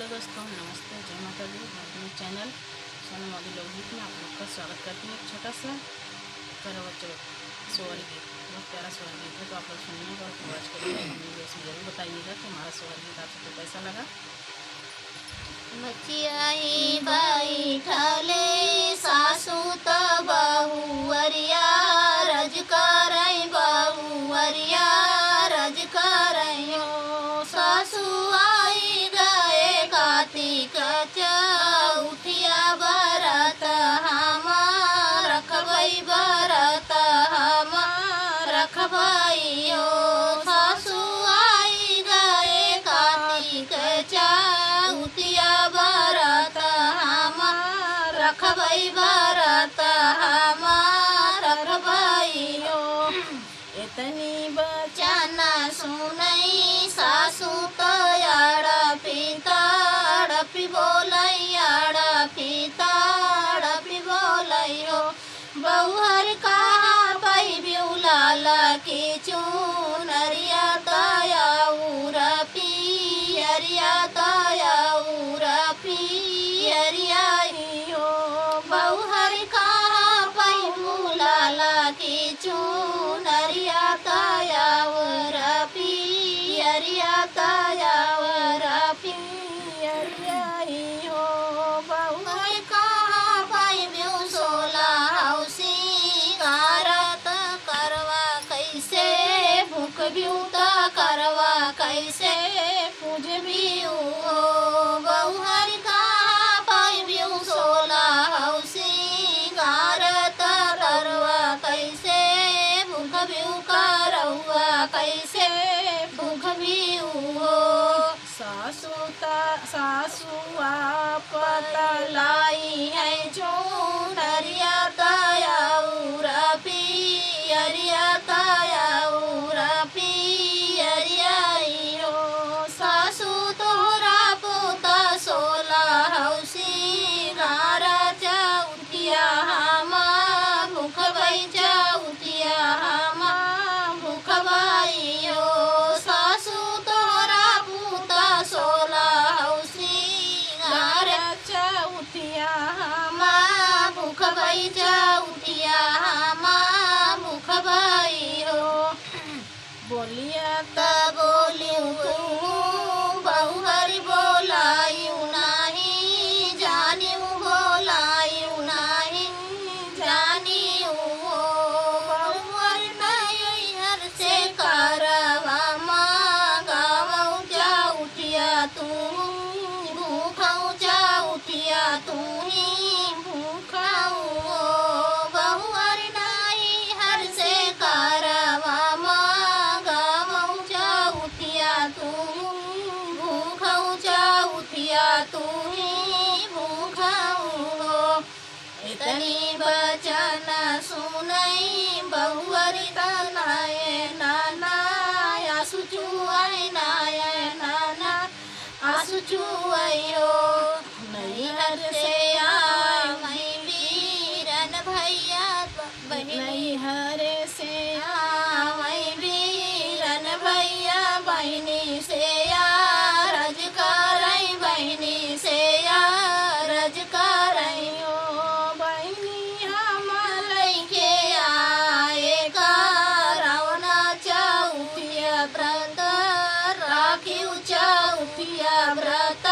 Hello दोस्तों, नमस्ते, जय माता दी। मैं अपने चैनल सोनम मोदी लोकगीत में आप लोग का स्वागत करती हूँ। एक छोटा सा करवा चौथ सोहर गीत, बहुत प्यारा सोहर गीत है, तो आप लोग सुनिएगा और आवाज़ करिएगा। मुझे इसमें जरूर बताइएगा कि हमारा सोहर गीत आप सबको कैसा लगा। बचियाई बैठले सासू त बहुअरिया रज करई बहुअरिया रज करई सासू आई गए कार्तिक चौथिया बरत हम रखबई बरत हम रखबई सासू आई गए कार्तिक चौथिया बरत हम रखबई बरत हम रखबई इतनी बचन सुनई सासू तो अड़पी तड़पी बोलई अड़पी तड़पी बोलई बहुहर कहा पई बिउलाल की चूनरिया तयाउर पियरिया तयाउर पियरिया बहुहर कहा पई बिउलाल की चूनरिया तयाउर पियरिया तयाउर पियरिया बहुहर कहा पई बिउ सोला सिंगारत करवा कैसे भूख बिउत करवा कैसे पूज बिउ बहुहर कहा पाई बिउ सोला सिंगारत करवा कैसे भूख बिउ करवा कैसे भूख बिउ सासू आप पतलाई है चूनरिया तयाउर पियरिया तयाउर पियरिया सासू तोहरा पुता सोला सिंगार चौथिया हम भूखबई चौथिया हम भूखबई सासू तोहरा पुता सोला सिंगार चौथिया हम भूखबई चौथिया हम भूखबई बोलिया त बोलियू बहुहरी बोलायू नाही जानियू बोलायू नाही जानियू बहुहरी नैहर से करवा मांगावऊ चौथिया तू भूखऊ चौथिया तू ही भूखऊ बहुहरी नैहर से करवा मांगावऊ चौथिया तू भूखऊ चौथिया तू ही भूखऊ इतनी बचन सुनई बहुअरी तनाए नाना आसु चुआई नाय नाना आसु चुआइयो नैहर से आई वीरन भैया नैहर से आई वीरन भैया बहनी से रज करई बहनी से रज करई बहनी हम लइके आए करवना चौथिया व्रत राखियू चौथिया व्रत